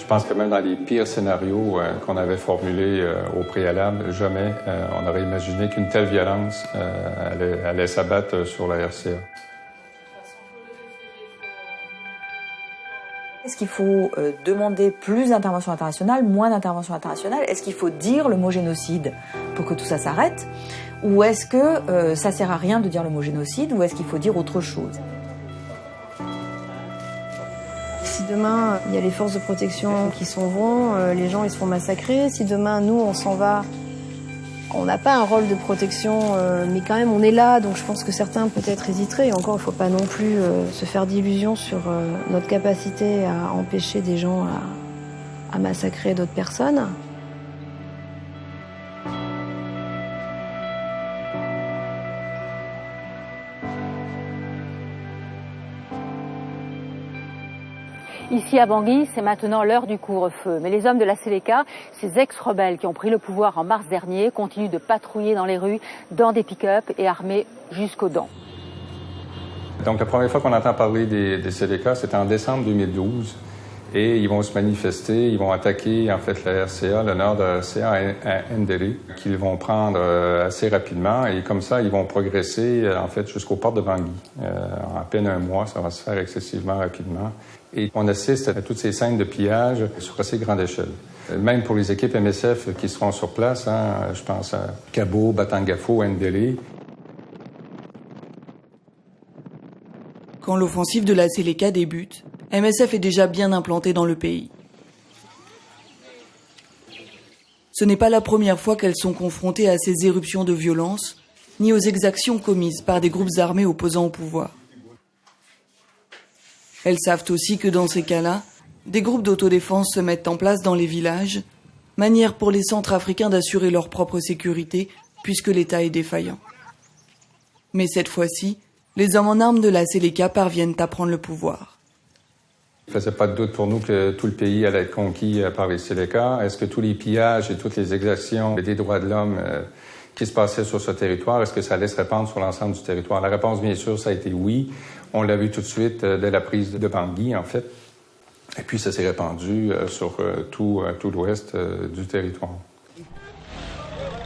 pense que même dans les pires scénarios qu'on avait formulés au préalable, jamais on aurait imaginé qu'une telle violence allait s'abattre sur la RCA. Est-ce qu'il faut demander plus d'intervention internationale, moins d'intervention internationale? Est-ce qu'il faut dire le mot génocide pour que tout ça s'arrête? Ou est-ce que ça sert à rien de dire le mot génocide? Ou est-ce qu'il faut dire autre chose? Si demain, il y a les forces de protection qui s'en vont, les gens ils se font massacrer. Si demain, nous, on s'en va, on n'a pas un rôle de protection, mais quand même, on est là. Donc je pense que certains peut-être hésiteraient. Et encore, il ne faut pas non plus se faire d'illusions sur notre capacité à empêcher des gens à massacrer d'autres personnes. Ici à Bangui, c'est maintenant l'heure du couvre-feu. Mais les hommes de la Séléka, ces ex-rebelles qui ont pris le pouvoir en mars dernier, continuent de patrouiller dans les rues, dans des pick-up et armés jusqu'aux dents. Donc la première fois qu'on entend parler des Séléka, c'était en décembre 2012. Et ils vont se manifester, ils vont attaquer en fait la RCA, le nord de la RCA à Ndélé, qu'ils vont prendre assez rapidement. Et comme ça, ils vont progresser en fait jusqu'aux portes de Bangui. En à peine un mois, ça va se faire excessivement rapidement. Et on assiste à toutes ces scènes de pillage sur assez grande échelle. Même pour les équipes MSF qui seront sur place, je pense à Kabo, Batangafo, Ndélé. Quand l'offensive de la Séléka débute, MSF est déjà bien implanté dans le pays. Ce n'est pas la première fois qu'elles sont confrontées à ces éruptions de violence, ni aux exactions commises par des groupes armés opposants au pouvoir. Elles savent aussi que dans ces cas-là, des groupes d'autodéfense se mettent en place dans les villages, manière pour les Centrafricains d'assurer leur propre sécurité, puisque l'État est défaillant. Mais cette fois-ci, les hommes en armes de la Séléka parviennent à prendre le pouvoir. Il ne faisait pas de doute pour nous que tout le pays allait être conquis par les Séléka. Est-ce que tous les pillages et toutes les exactions des droits de l'homme qui se passaient sur ce territoire, est-ce que ça allait se répandre sur l'ensemble du territoire? La réponse, bien sûr, ça a été oui. On l'a vu tout de suite dès la prise de Bangui, en fait. Et puis, ça s'est répandu sur tout l'ouest du territoire.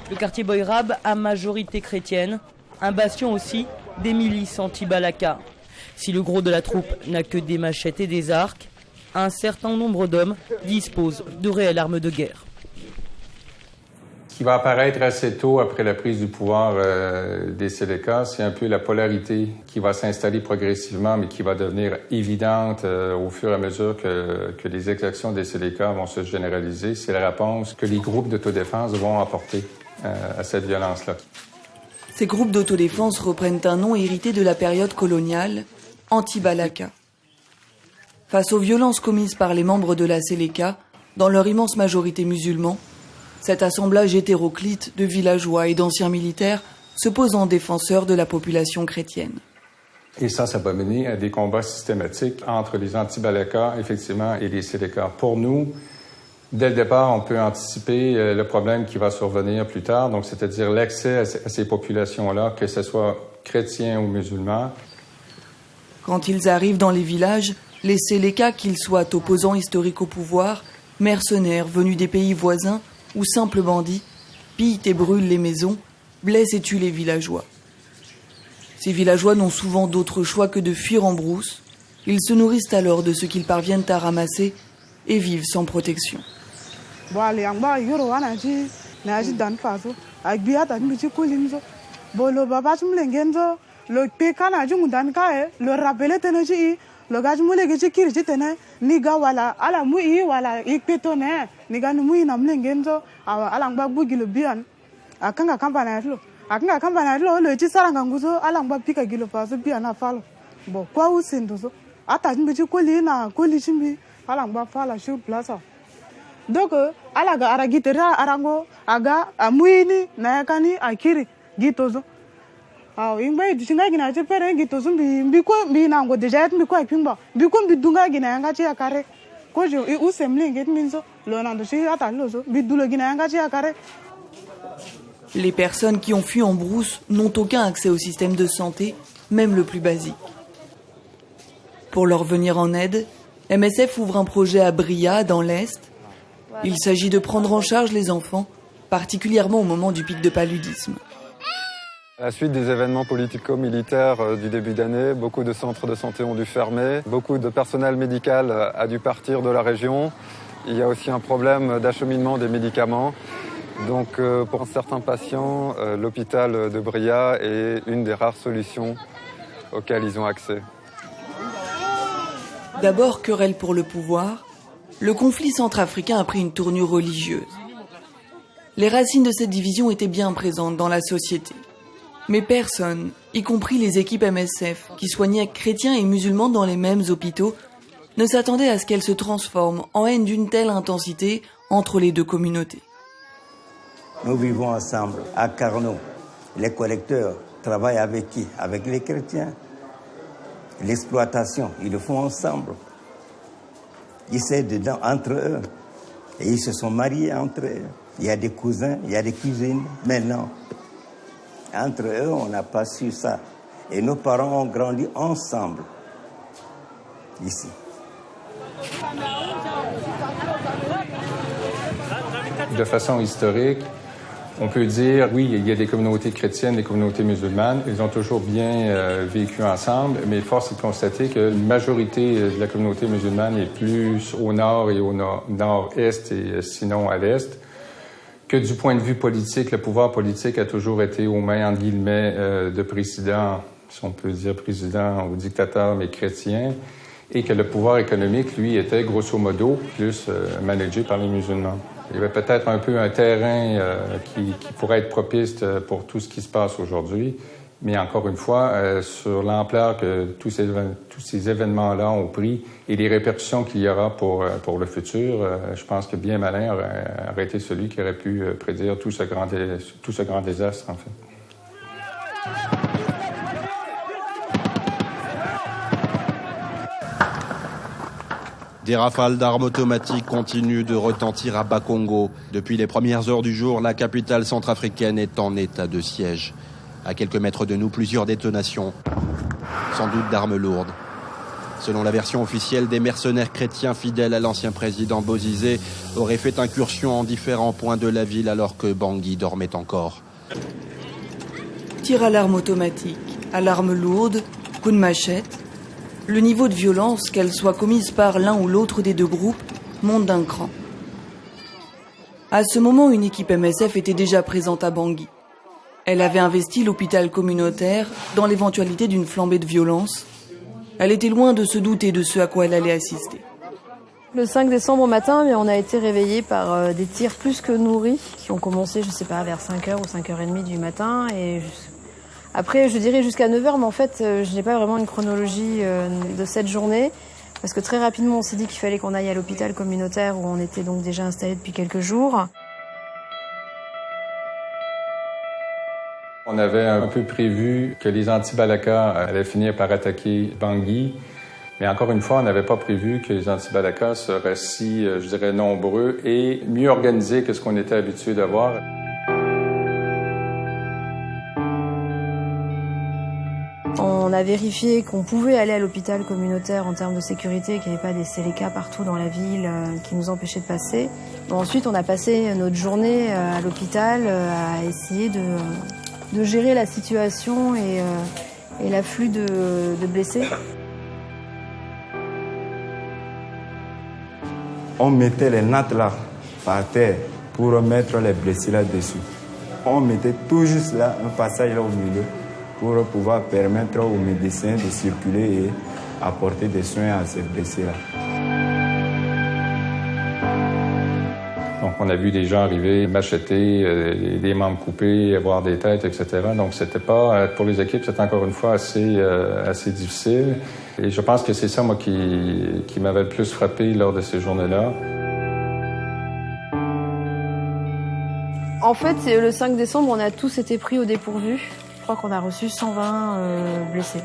Le quartier Boyrab à majorité chrétienne, un bastion aussi des milices anti-Balaka. Si le gros de la troupe n'a que des machettes et des arcs, un certain nombre d'hommes disposent de réelles armes de guerre. Ce qui va apparaître assez tôt après la prise du pouvoir des Séléka, c'est un peu la polarité qui va s'installer progressivement, mais qui va devenir évidente au fur et à mesure que les exactions des Séléka vont se généraliser. C'est la réponse que les groupes d'autodéfense vont apporter à cette violence-là. Ces groupes d'autodéfense reprennent un nom hérité de la période coloniale, anti-Balaka. Face aux violences commises par les membres de la Séléka, dans leur immense majorité musulmans, cet assemblage hétéroclite de villageois et d'anciens militaires se pose en défenseur de la population chrétienne. Et ça va mener à des combats systématiques entre les anti-Balaka, effectivement, et les Séléka. Pour nous, dès le départ, on peut anticiper le problème qui va survenir plus tard, donc c'est-à-dire l'accès à ces populations-là, que ce soit chrétiens ou musulmans. Quand ils arrivent dans les villages, les Séléka, qu'ils soient opposants historiques au pouvoir, mercenaires venus des pays voisins ou simples bandits, pillent et brûlent les maisons, blessent et tuent les villageois. Ces villageois n'ont souvent d'autre choix que de fuir en brousse. Ils se nourrissent alors de ce qu'ils parviennent à ramasser et vivent sans protection. Le pekana jungu dan kae le rappelé teneji le gaj mule geji kirji tene ni ga wala ala mu i wala I petone ni ga mu ina mlengenzo ala ngba bugi le bian akanga kampana lo le ji saranga nguzo ala ngba pika gilo paso biana falo bo kwa usindo so ata jimbi ji koli na koli jimbi ala ngba fala sur place donc ala ga ara gitera arango aga amuini na yakani akiri gitozo ingba idushinga gina je pere ngito zumbi mbiko mbina ngo deja et mbiko ipimba mbiko mbidunga gina yanga chi akare ko je usemle nget minzo lo nando chi ata lozo bidulo gina yanga chi akare. Les personnes qui ont fui en brousse n'ont aucun accès au système de santé, même le plus basique. Pour leur venir en aide, MSF ouvre un projet à Bria, dans l'Est. Il s'agit de prendre en charge les enfants, particulièrement au moment du pic de paludisme. À la suite des événements politico-militaires du début d'année, beaucoup de centres de santé ont dû fermer, beaucoup de personnel médical a dû partir de la région. Il y a aussi un problème d'acheminement des médicaments. Donc pour certains patients, l'hôpital de Bria est une des rares solutions auxquelles ils ont accès. D'abord querelle pour le pouvoir, le conflit centrafricain a pris une tournure religieuse. Les racines de cette division étaient bien présentes dans la société. Mais personne, y compris les équipes MSF, qui soignaient chrétiens et musulmans dans les mêmes hôpitaux, ne s'attendait à ce qu'elle se transforme en haine d'une telle intensité entre les deux communautés. Nous vivons ensemble à Carnot. Les collecteurs travaillent avec qui? Avec les chrétiens. L'exploitation, ils le font ensemble. Ils s'aident dedans entre eux. Et ils se sont mariés entre eux. Il y a des cousins, il y a des cousines. Maintenant, entre eux, on n'a pas su ça. Et nos parents ont grandi ensemble, ici. De façon historique, on peut dire, oui, il y a des communautés chrétiennes, des communautés musulmanes. Ils ont toujours bien vécu ensemble, mais force est de constater que la majorité de la communauté musulmane est plus au nord et au nord-est et sinon à l'est. Que du point de vue politique, le pouvoir politique a toujours été aux mains, entre guillemets, de présidents, si on peut dire président ou dictateur, mais chrétiens, et que le pouvoir économique, lui, était grosso modo plus managé par les musulmans. Il y avait peut-être un peu un terrain qui pourrait être propice pour tout ce qui se passe aujourd'hui, mais encore une fois, sur l'ampleur que tous ces événements-là ont pris et les répercussions qu'il y aura pour le futur, je pense que bien malin aurait été celui qui aurait pu prédire tout ce grand désastre, en fait. Des rafales d'armes automatiques continuent de retentir à Bakongo. Depuis les premières heures du jour, la capitale centrafricaine est en état de siège. À quelques mètres de nous, plusieurs détonations, sans doute d'armes lourdes. Selon la version officielle, des mercenaires chrétiens fidèles à l'ancien président Bozizé auraient fait incursion en différents points de la ville alors que Bangui dormait encore. Tir à l'arme automatique, à l'arme lourde, coup de machette. Le niveau de violence, qu'elle soit commise par l'un ou l'autre des deux groupes, monte d'un cran. À ce moment, une équipe MSF était déjà présente à Bangui. Elle avait investi l'hôpital communautaire dans l'éventualité d'une flambée de violence. Elle était loin de se douter de ce à quoi elle allait assister. Le 5 décembre au matin, on a été réveillés par des tirs plus que nourris qui ont commencé, je sais pas, vers 5h ou 5h30 du matin. Et après, je dirais jusqu'à 9h, mais en fait, je n'ai pas vraiment une chronologie de cette journée. Parce que très rapidement, on s'est dit qu'il fallait qu'on aille à l'hôpital communautaire où on était donc déjà installés depuis quelques jours. On avait un peu prévu que les anti-Balaka allaient finir par attaquer Bangui, mais encore une fois, on n'avait pas prévu que les anti-Balaka seraient si, je dirais, nombreux et mieux organisés que ce qu'on était habitué de voir. On a vérifié qu'on pouvait aller à l'hôpital communautaire en termes de sécurité, qu'il n'y avait pas des Séléka partout dans la ville qui nous empêchaient de passer. Ensuite, on a passé notre journée à l'hôpital à essayer de gérer la situation et l'afflux de blessés. On mettait les nattes là, par terre, pour mettre les blessés là-dessus. On mettait tout juste là, un passage là au milieu, pour pouvoir permettre aux médecins de circuler et apporter des soins à ces blessés-là. Donc, on a vu des gens arriver, macheter, des membres coupés, avoir des têtes, etc. Donc, c'était pas, pour les équipes, c'était encore une fois assez difficile. Et je pense que c'est ça, moi, qui m'avait le plus frappé lors de ces journées-là. En fait, le 5 décembre, on a tous été pris au dépourvu. Je crois qu'on a reçu 120 blessés.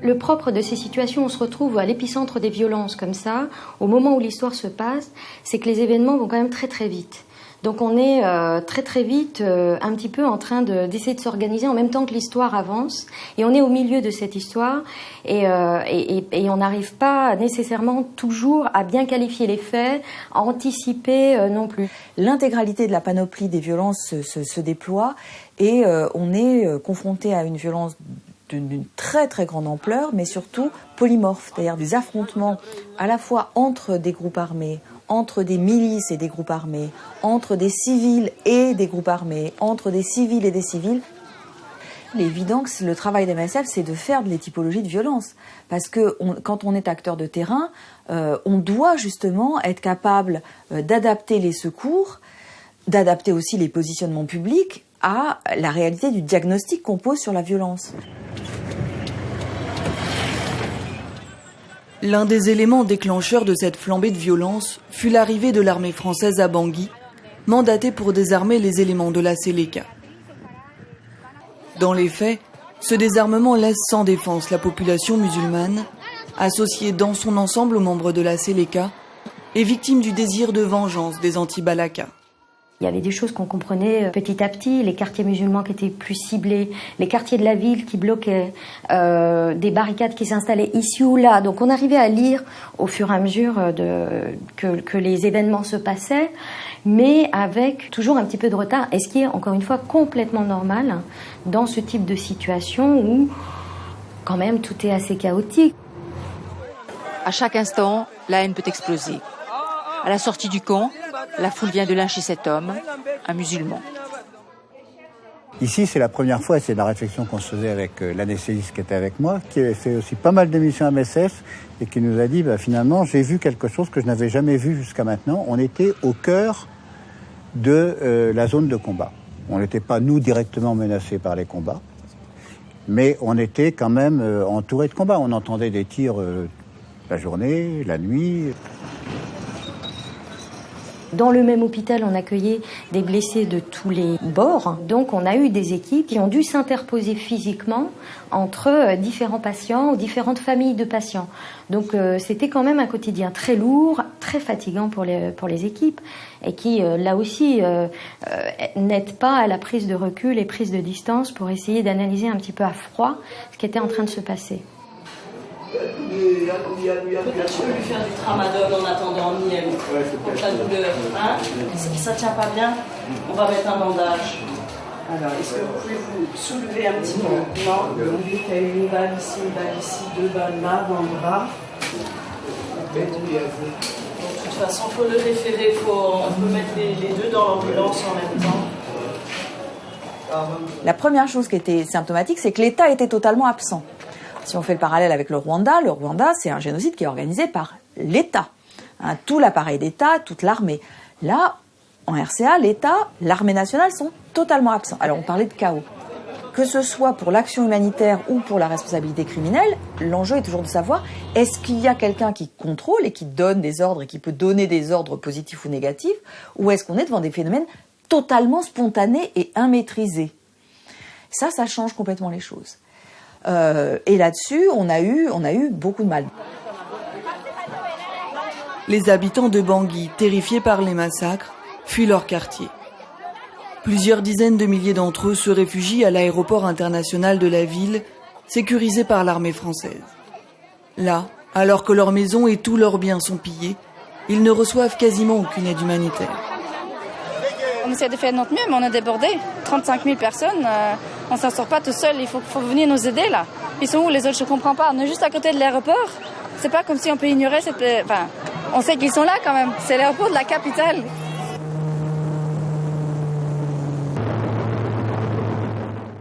Le propre de ces situations, on se retrouve à l'épicentre des violences comme ça, au moment où l'histoire se passe, c'est que les événements vont quand même très très vite. Donc on est très très vite un petit peu en train d'essayer de s'organiser en même temps que l'histoire avance. Et on est au milieu de cette histoire et on n'arrive pas nécessairement toujours à bien qualifier les faits, à anticiper non plus. L'intégralité de la panoplie des violences se déploie et on est confronté à une violence d'une très très grande ampleur, mais surtout polymorphe, c'est-à-dire des affrontements à la fois entre des groupes armés, entre des milices et des groupes armés, entre des civils et des groupes armés, entre des civils et des civils. Il est évident que le travail des MSF, c'est de faire des typologies de violence. Parce que quand on est acteur de terrain, on doit justement être capable d'adapter les secours, d'adapter aussi les positionnements publics à la réalité du diagnostic qu'on pose sur la violence. L'un des éléments déclencheurs de cette flambée de violence fut l'arrivée de l'armée française à Bangui, mandatée pour désarmer les éléments de la Séléka. Dans les faits, ce désarmement laisse sans défense la population musulmane, associée dans son ensemble aux membres de la Séléka et victime du désir de vengeance des anti-Balaka. Il y avait des choses qu'on comprenait petit à petit, les quartiers musulmans qui étaient plus ciblés, les quartiers de la ville qui bloquaient, des barricades qui s'installaient ici ou là. Donc on arrivait à lire au fur et à mesure que les événements se passaient, mais avec toujours un petit peu de retard, et ce qui est encore une fois complètement normal dans ce type de situation où quand même tout est assez chaotique. À chaque instant, la haine peut exploser. À la sortie du camp, la foule vient de lyncher cet homme, un musulman. Ici, c'est la première fois, et c'est la réflexion qu'on se faisait avec l'anesthésiste qui était avec moi, qui avait fait aussi pas mal d'émissions à MSF, et qui nous a dit, finalement, j'ai vu quelque chose que je n'avais jamais vu jusqu'à maintenant. On était au cœur de la zone de combat. On n'était pas, nous, directement menacés par les combats, mais on était quand même entourés de combats. On entendait des tirs la journée, la nuit. Dans le même hôpital, on accueillait des blessés de tous les bords. Donc on a eu des équipes qui ont dû s'interposer physiquement entre différents patients ou différentes familles de patients. Donc c'était quand même un quotidien très lourd, très fatigant pour les équipes et qui, là aussi, n'aide pas à la prise de recul et prise de distance pour essayer d'analyser un petit peu à froid ce qui était en train de se passer. Peut-être je peux lui faire du tramadol en attendant miel contre la douleur. Hein, si ça ne tient pas bien, on va mettre un bandage. Alors, est-ce que vous pouvez vous soulever un petit peu? Non, on dit qu'il y a une balle ici, deux balles là, dans le bras. De toute façon, il faut le référer, on peut mettre les deux dans l'ambulance en même temps. La première chose qui était symptomatique, c'est que l'État était totalement absent. Si on fait le parallèle avec le Rwanda, c'est un génocide qui est organisé par l'État. Tout l'appareil d'État, toute l'armée. Là, en RCA, l'État, l'armée nationale sont totalement absents. Alors on parlait de chaos. Que ce soit pour l'action humanitaire ou pour la responsabilité criminelle, l'enjeu est toujours de savoir, est-ce qu'il y a quelqu'un qui contrôle et qui donne des ordres et qui peut donner des ordres positifs ou négatifs, ou est-ce qu'on est devant des phénomènes totalement spontanés et immaîtrisés? Ça change complètement les choses. Et là-dessus, on a eu beaucoup de mal. Les habitants de Bangui, terrifiés par les massacres, fuient leur quartier. Plusieurs dizaines de milliers d'entre eux se réfugient à l'aéroport international de la ville, sécurisé par l'armée française. Là, alors que leurs maisons et tous leurs biens sont pillés, ils ne reçoivent quasiment aucune aide humanitaire. On essaie de faire de notre mieux, mais on est débordé. 35 000 personnes, on ne s'en sort pas tout seul. Il faut venir nous aider, là. Ils sont où, les autres? Je ne comprends pas. On est juste à côté de l'aéroport. C'est pas comme si on peut ignorer cette... Enfin, on sait qu'ils sont là, quand même. C'est l'aéroport de la capitale.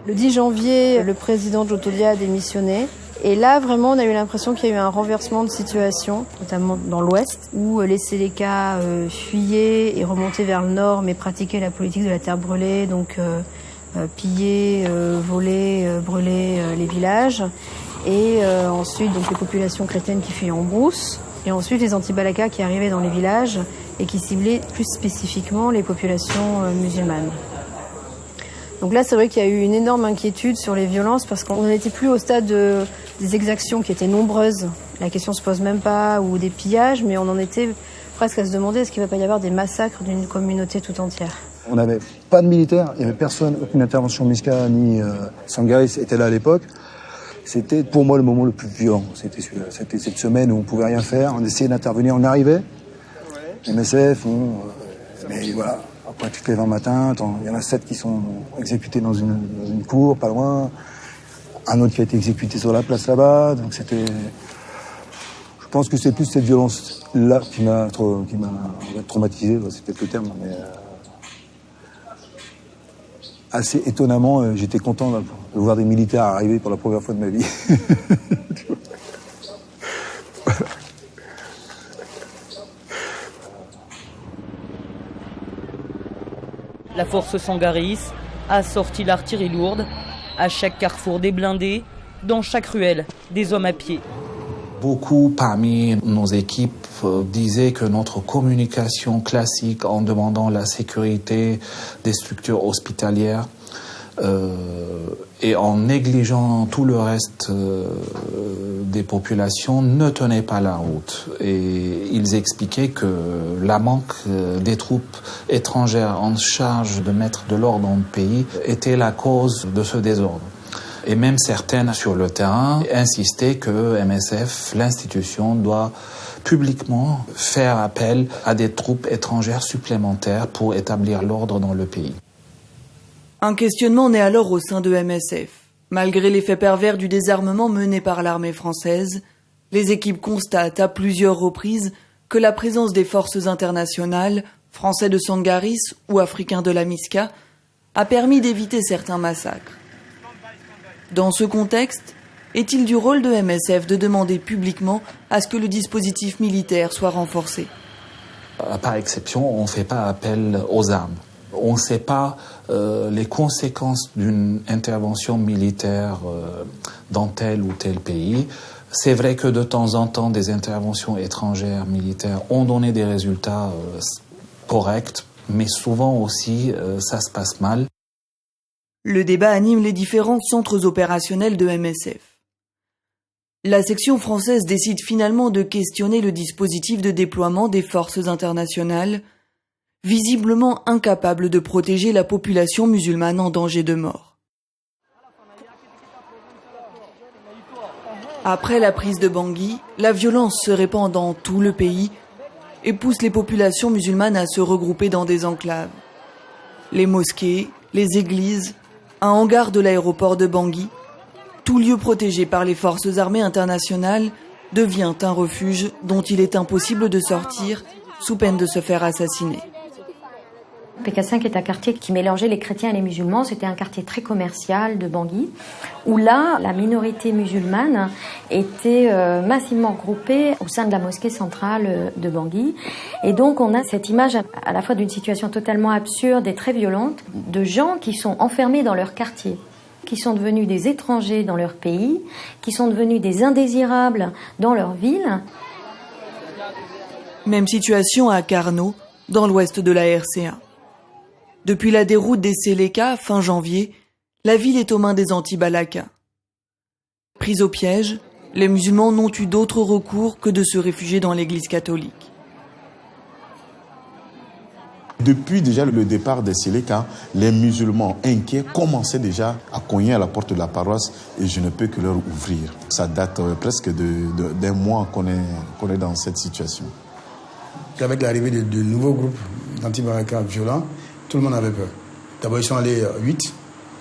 Le 10 janvier, le président Jotolia a démissionné. Et là, vraiment, on a eu l'impression qu'il y a eu un renversement de situation, notamment dans l'Ouest, où les Séléka fuyaient et remontaient vers le Nord, mais pratiquaient la politique de la terre brûlée, donc piller, voler, brûler les villages. Et ensuite, donc les populations chrétiennes qui fuyaient en brousse. Et ensuite, les anti-Balaka qui arrivaient dans les villages et qui ciblaient plus spécifiquement les populations musulmanes. Donc là, c'est vrai qu'il y a eu une énorme inquiétude sur les violences parce qu'on n'était plus au stade des exactions qui étaient nombreuses. La question se pose même pas, ou des pillages, mais on en était presque à se demander est-ce qu'il ne va pas y avoir des massacres d'une communauté tout entière. On n'avait pas de militaires, il n'y avait personne, aucune intervention MISCA ni Sangaris était là à l'époque. C'était pour moi le moment le plus violent. C'était celui-là. C'était cette semaine où on ne pouvait rien faire, on essayait d'intervenir, on arrivait. MSF, mais voilà, après toutes les 20 matins, il y en a 7 qui sont exécutés dans une cour, pas loin. Un autre qui a été exécuté sur la place là-bas, donc c'était... Je pense que c'est plus cette violence-là qui m'a traumatisé, c'est peut-être le terme, mais... Assez étonnamment, j'étais content de voir des militaires arriver pour la première fois de ma vie. Voilà. La force Sangaris a sorti l'artillerie lourde. À chaque carrefour des blindés, dans chaque ruelle, des hommes à pied. Beaucoup parmi nos équipes disaient que notre communication classique en demandant la sécurité des structures hospitalières et en négligeant tout le reste des populations ne tenait pas la route. Et ils expliquaient que la manque des troupes étrangères en charge de mettre de l'ordre dans le pays était la cause de ce désordre. Et même certaines sur le terrain insistaient que MSF, l'institution, doit publiquement faire appel à des troupes étrangères supplémentaires pour établir l'ordre dans le pays. Un questionnement naît alors au sein de MSF. Malgré l'effet pervers du désarmement mené par l'armée française, les équipes constatent à plusieurs reprises que la présence des forces internationales, français de Sangaris ou africains de la MISCA, a permis d'éviter certains massacres. Dans ce contexte, est-il du rôle de MSF de demander publiquement à ce que le dispositif militaire soit renforcé ? Par exception, on ne fait pas appel aux armes. On ne sait pas les conséquences d'une intervention militaire dans tel ou tel pays. C'est vrai que de temps en temps, des interventions étrangères militaires ont donné des résultats corrects, mais souvent aussi, ça se passe mal. Le débat anime les différents centres opérationnels de MSF. La section française décide finalement de questionner le dispositif de déploiement des forces internationales, visiblement incapable de protéger la population musulmane en danger de mort. Après la prise de Bangui, la violence se répand dans tout le pays et pousse les populations musulmanes à se regrouper dans des enclaves. Les mosquées, les églises, un hangar de l'aéroport de Bangui, tout lieu protégé par les forces armées internationales, devient un refuge dont il est impossible de sortir sous peine de se faire assassiner. PK5 est un quartier qui mélangeait les chrétiens et les musulmans. C'était un quartier très commercial de Bangui, où là, la minorité musulmane était massivement groupée au sein de la mosquée centrale de Bangui. Et donc, on a cette image à la fois d'une situation totalement absurde et très violente, de gens qui sont enfermés dans leur quartier, qui sont devenus des étrangers dans leur pays, qui sont devenus des indésirables dans leur ville. Même situation à Carnot, dans l'ouest de la RCA. Depuis la déroute des Séléka, fin janvier, la ville est aux mains des anti-Balaka. Pris au piège, les musulmans n'ont eu d'autre recours que de se réfugier dans l'église catholique. Depuis déjà le départ des Séléka, les musulmans inquiets commençaient déjà à cogner à la porte de la paroisse et je ne peux que leur ouvrir. Ça date presque d'un mois qu'on est dans cette situation. Avec l'arrivée de nouveaux groupes d'anti-Balaka violents, tout le monde avait peur. D'abord, ils sont allés 8,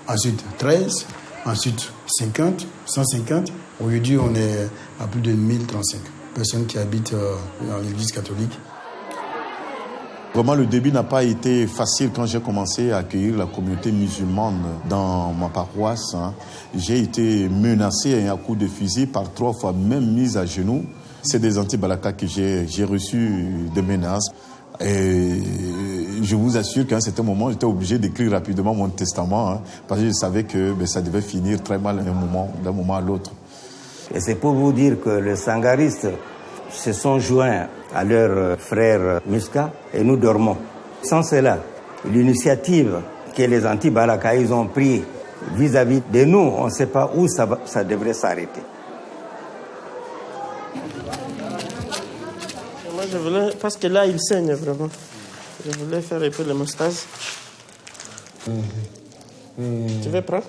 ensuite 13, ensuite 50, 150. Aujourd'hui, on est à plus de 1035 personnes qui habitent dans l'église catholique. Vraiment, le début n'a pas été facile quand j'ai commencé à accueillir la communauté musulmane dans ma paroisse. J'ai été menacé à coups de fusil par 3 fois, même mis à genoux. C'est des anti-Balaka que j'ai reçu des menaces. Et je vous assure qu'à un certain moment, j'étais obligé d'écrire rapidement mon testament parce que je savais que ça devait finir très mal d'un moment à l'autre. Et c'est pour vous dire que les sangaristes se sont joints à leurs frères Muska et nous dormons. Sans cela, l'initiative que les anti-Balaka ils ont pris vis-à-vis de nous, on ne sait pas où ça devrait s'arrêter. Je voulais, parce que là, il saigne vraiment. Je voulais faire un peu l'hémostase. Tu veux prendre?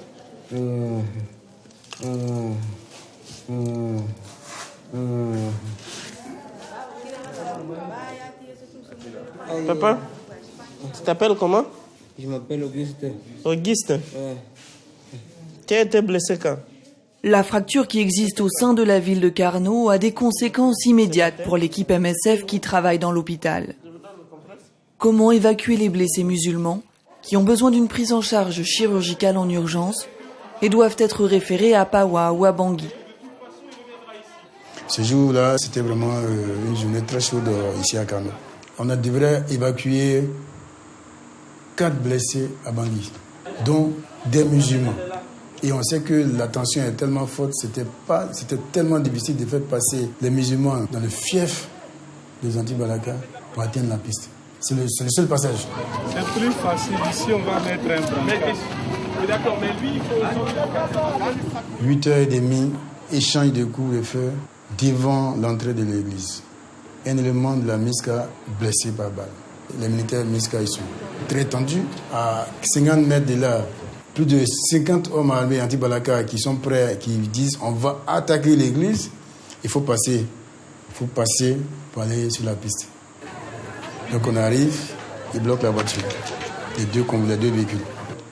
Papa, tu t'appelles comment? Je m'appelle Auguste. Auguste? Ouais. Tu as été blessé quand? La fracture qui existe au sein de la ville de Carnot a des conséquences immédiates pour l'équipe MSF qui travaille dans l'hôpital. Comment évacuer les blessés musulmans qui ont besoin d'une prise en charge chirurgicale en urgence et doivent être référés à Pawa ou à Bangui? Ce jour-là, c'était vraiment une journée très chaude ici à Carnot. On devrait évacuer 4 blessés à Bangui, dont des musulmans. Et on sait que la tension est tellement forte, c'était tellement difficile de faire passer les musulmans dans le fief des Anti-Balaka pour atteindre la piste. C'est le seul passage. C'est plus facile ici, on va mettre un brancard. D'accord, mais lui, il faut... 8h30, échange de coups de feu devant l'entrée de l'église. Un élément de la MISCA blessé par balle. Les militaires MISCA, ils sont très tendus. À 50 mètres de là, plus de 50 hommes armés anti-Balaka qui sont prêts, qui disent on va attaquer l'église. Il faut passer pour aller sur la piste. Donc on arrive, ils bloquent la voiture, les deux véhicules.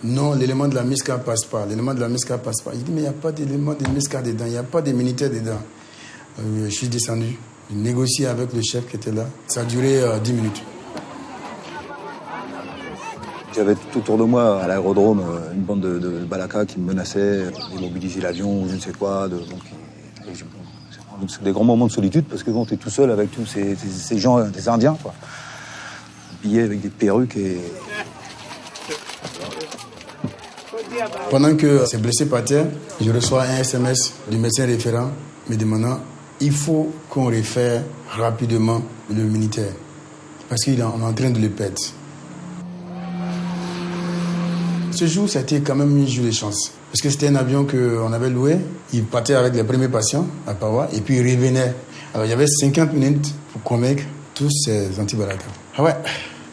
Non, l'élément de la MISCA passe pas. L'élément de la MISCA passe pas. Il dit mais il n'y a pas d'élément de MISCA dedans, il n'y a pas de militaires dedans. Je suis descendu, j'ai négocié avec le chef qui était là. Ça a duré 10 minutes. J'avais tout autour de moi, à l'aérodrome, une bande de Balaka qui me menaçait d'immobiliser l'avion ou je ne sais quoi. Donc c'est des grands moments de solitude parce que bon, tu es tout seul avec tous ces gens, des Indiens, quoi. Habillés avec des perruques et... Pendant que ces blessés partaient, je reçois un SMS du médecin référent me demandant il faut qu'on réfère rapidement le militaire parce qu'on est en train de le perdre. Ce jour, ça a été quand même un jour de chance. Parce que c'était un avion qu'on avait loué. Il partait avec les premiers patients à Pawa et puis il revenait. Alors il y avait 50 minutes pour convaincre tous ces anti-Balaka. Ah ouais.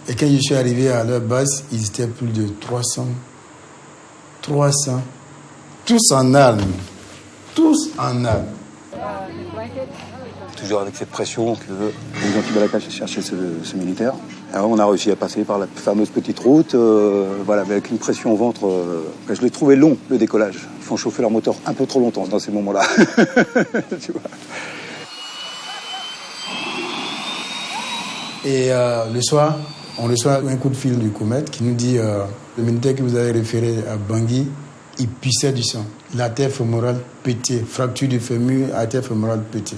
Et quand je suis arrivé à leur base, ils étaient plus de 300. Tous en armes. Tous en armes. Toujours avec cette pression que les anti-Balaka cherchaient ce militaire. Alors on a réussi à passer par la fameuse petite route, avec une pression au ventre. Je l'ai trouvé long, le décollage. Ils font chauffer leur moteur un peu trop longtemps dans ces moments-là. Tu vois. Et le soir, on reçoit un coup de fil du Comet qui nous dit le militaire que vous avez référé à Bangui, il pissait du sang. L'artère fémorale pétée, fracture du fémur, artère fémorale pétée.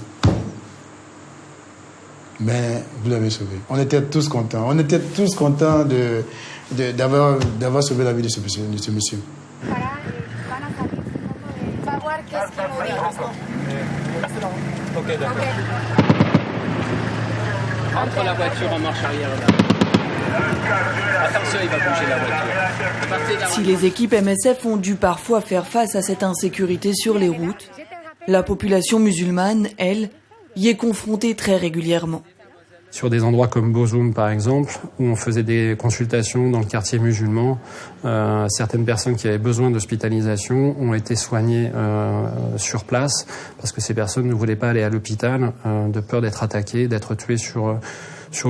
Mais vous l'avez sauvé. On était tous contents. On était tous contents d'avoir sauvé la vie de ce monsieur. Ok, d'accord. Entre la voiture en marche arrière là. Attention, il va bouger la voiture. Si les équipes MSF ont dû parfois faire face à cette insécurité sur les routes, la population musulmane, elle, y est confrontée très régulièrement. Sur des endroits comme Bozoum, par exemple, où on faisait des consultations dans le quartier musulman, certaines personnes qui avaient besoin d'hospitalisation ont été soignées sur place parce que ces personnes ne voulaient pas aller à l'hôpital de peur d'être attaquées, d'être tuées sur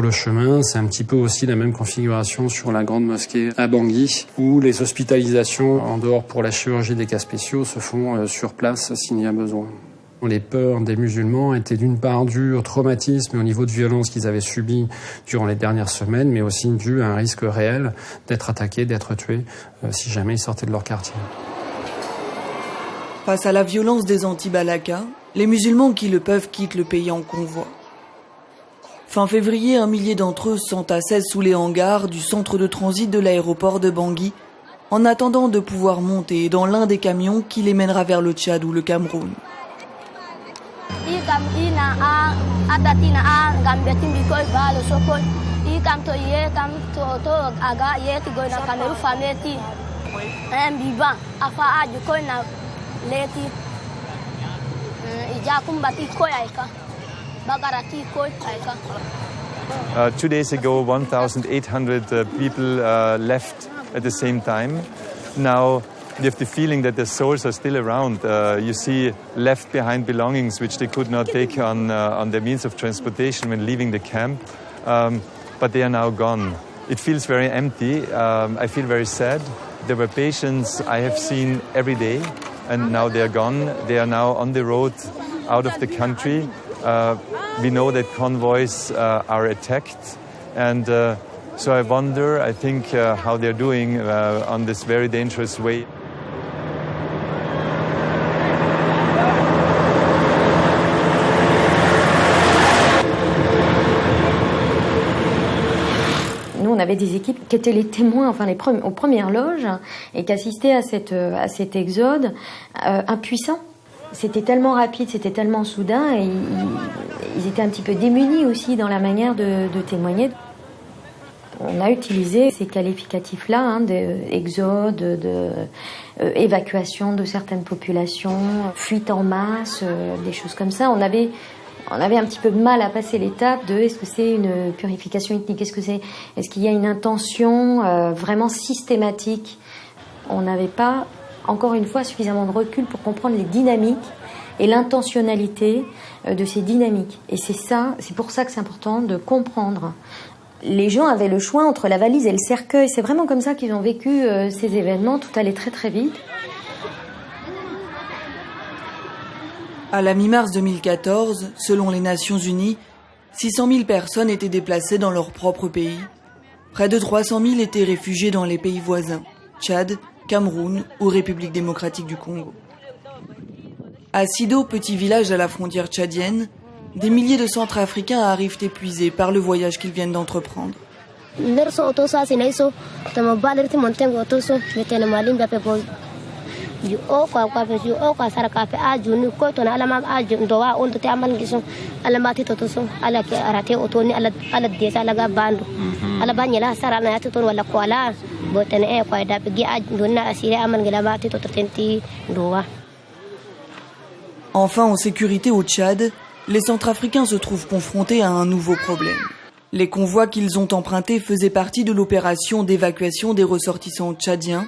le chemin. C'est un petit peu aussi la même configuration sur la grande mosquée à Bangui, où les hospitalisations en dehors pour la chirurgie des cas spéciaux se font sur place s'il y a besoin. Les peurs des musulmans étaient d'une part dues au traumatisme et au niveau de violence qu'ils avaient subi durant les dernières semaines, mais aussi dues à un risque réel d'être attaqués, d'être tués si jamais ils sortaient de leur quartier. Face à la violence des anti-Balaka, les musulmans qui le peuvent quittent le pays en convoi. Fin février, 1 millier d'entre eux s'entassent sous les hangars du centre de transit de l'aéroport de Bangui, en attendant de pouvoir monter dans l'un des camions qui les mènera vers le Tchad ou le Cameroun. 2 days ago, 1,800 people left at the same time. Now, you have the feeling that their souls are still around. You see left behind belongings which they could not take on their means of transportation when leaving the camp, but they are now gone. It feels very empty. I feel very sad. There were patients I have seen every day, and now they are gone. They are now on the road out of the country. We know that convoys are attacked, and so I wonder, I think, how they're doing on this very dangerous way. On avait des équipes qui étaient les témoins, enfin aux premières loges, et qui assistaient à cet exode impuissant. C'était tellement rapide, c'était tellement soudain, et ils étaient un petit peu démunis aussi dans la manière de témoigner. On a utilisé ces qualificatifs-là, d'exode, d'évacuation de certaines populations, fuite en masse, des choses comme ça. On avait un petit peu de mal à passer l'étape de est-ce que c'est une purification ethnique, est-ce qu'il y a une intention vraiment systématique. On n'avait pas, encore une fois, suffisamment de recul pour comprendre les dynamiques et l'intentionnalité de ces dynamiques. Et c'est pour ça que c'est important de comprendre. Les gens avaient le choix entre la valise et le cercueil. C'est vraiment comme ça qu'ils ont vécu ces événements. Tout allait très très vite. À la mi-mars 2014, selon les Nations Unies, 600 000 personnes étaient déplacées dans leur propre pays. Près de 300 000 étaient réfugiés dans les pays voisins, Tchad, Cameroun ou République démocratique du Congo. À Sido, petit village à la frontière tchadienne, des milliers de Centrafricains arrivent épuisés par le voyage qu'ils viennent d'entreprendre. Enfin, en sécurité au Tchad, les Centrafricains se trouvent confrontés à un nouveau problème. Les convois qu'ils ont empruntés faisaient partie de l'opération d'évacuation des ressortissants tchadiens.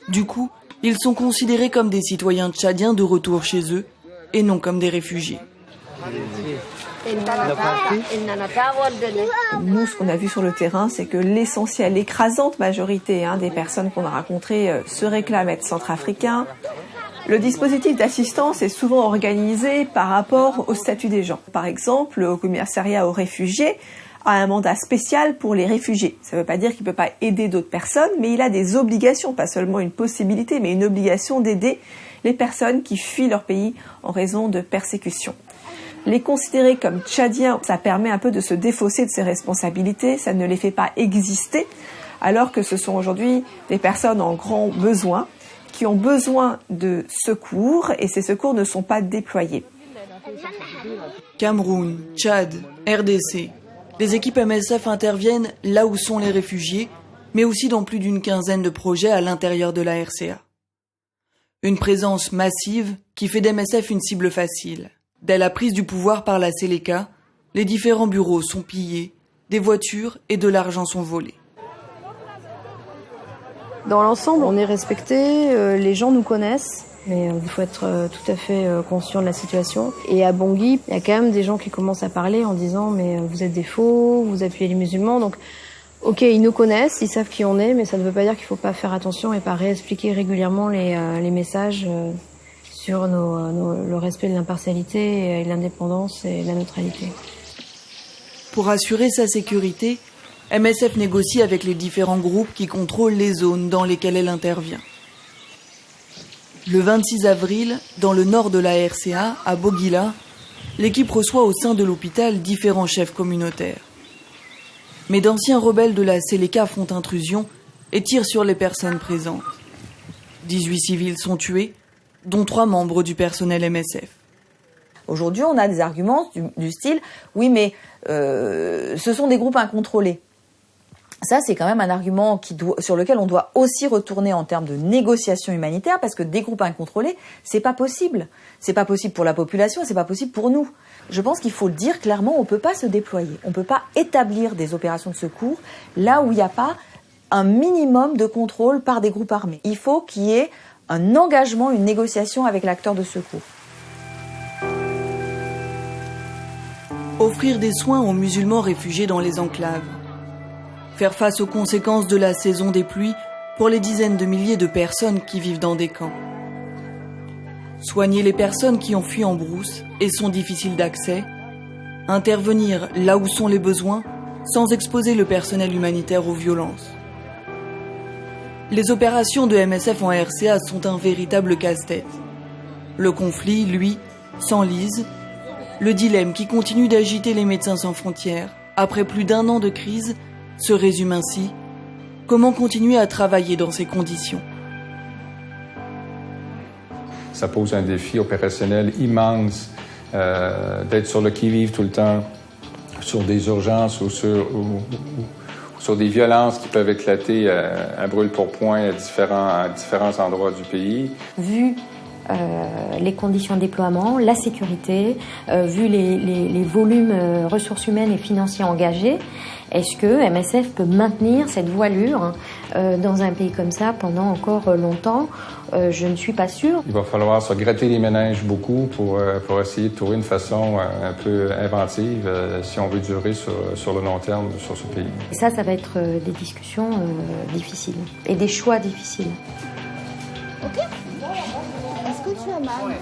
Du coup, ils sont considérés comme des citoyens tchadiens de retour chez eux et non comme des réfugiés. Nous, ce qu'on a vu sur le terrain, c'est que l'essentiel, l'écrasante majorité des personnes qu'on a rencontrées se réclament être centrafricains. Le dispositif d'assistance est souvent organisé par rapport au statut des gens. Par exemple, au commissariat aux réfugiés a un mandat spécial pour les réfugiés. Ça ne veut pas dire qu'il ne peut pas aider d'autres personnes, mais il a des obligations, pas seulement une possibilité, mais une obligation d'aider les personnes qui fuient leur pays en raison de persécutions. Les considérer comme tchadiens, ça permet un peu de se défausser de ses responsabilités, ça ne les fait pas exister, alors que ce sont aujourd'hui des personnes en grand besoin, qui ont besoin de secours, et ces secours ne sont pas déployés. Cameroun, Tchad, RDC, les équipes MSF interviennent là où sont les réfugiés, mais aussi dans plus d'une quinzaine de projets à l'intérieur de la RCA. Une présence massive qui fait d'MSF une cible facile. Dès la prise du pouvoir par la Seleka, les différents bureaux sont pillés, des voitures et de l'argent sont volés. Dans l'ensemble, on est respecté, les gens nous connaissent, mais il faut être tout à fait conscient de la situation. Et à Bangui, il y a quand même des gens qui commencent à parler en disant « mais vous êtes des faux, vous appuyez les musulmans ». Donc, ok, ils nous connaissent, ils savent qui on est, mais ça ne veut pas dire qu'il ne faut pas faire attention et pas réexpliquer régulièrement les messages sur le respect de l'impartialité, et l'indépendance et la neutralité. Pour assurer sa sécurité, MSF négocie avec les différents groupes qui contrôlent les zones dans lesquelles elle intervient. Le 26 avril, dans le nord de la RCA, à Bogila, l'équipe reçoit au sein de l'hôpital différents chefs communautaires. Mais d'anciens rebelles de la Seleka font intrusion et tirent sur les personnes présentes. 18 civils sont tués, dont 3 membres du personnel MSF. Aujourd'hui, on a des arguments du style « oui, mais ce sont des groupes incontrôlés ». Ça, c'est quand même un argument sur lequel on doit aussi retourner en termes de négociation humanitaire, parce que des groupes incontrôlés, c'est pas possible. C'est pas possible pour la population, c'est pas possible pour nous. Je pense qu'il faut le dire clairement, on peut pas se déployer, on peut pas établir des opérations de secours là où il n'y a pas un minimum de contrôle par des groupes armés. Il faut qu'il y ait un engagement, une négociation avec l'acteur de secours. Offrir des soins aux musulmans réfugiés dans les enclaves. Faire face aux conséquences de la saison des pluies pour les dizaines de milliers de personnes qui vivent dans des camps. Soigner les personnes qui ont fui en brousse et sont difficiles d'accès. Intervenir là où sont les besoins sans exposer le personnel humanitaire aux violences. Les opérations de MSF en RCA sont un véritable casse-tête. Le conflit, lui, s'enlise. Le dilemme qui continue d'agiter les Médecins sans frontières, après plus d'1 an de crise, se résume ainsi. Comment continuer à travailler dans ces conditions ? Ça pose un défi opérationnel immense d'être sur le qui-vive tout le temps, sur des urgences ou sur des violences qui peuvent éclater à brûle-pourpoint à différents endroits du pays. Vu les conditions de déploiement, la sécurité, vu les volumes ressources humaines et financiers engagés, est-ce que MSF peut maintenir cette voilure dans un pays comme ça pendant encore longtemps ? Je ne suis pas sûre. Il va falloir se gratter les méninges beaucoup pour essayer de trouver une façon un peu inventive si on veut durer sur le long terme sur ce pays. Et ça va être des discussions difficiles et des choix difficiles. Ok. Est-ce que tu as mal ?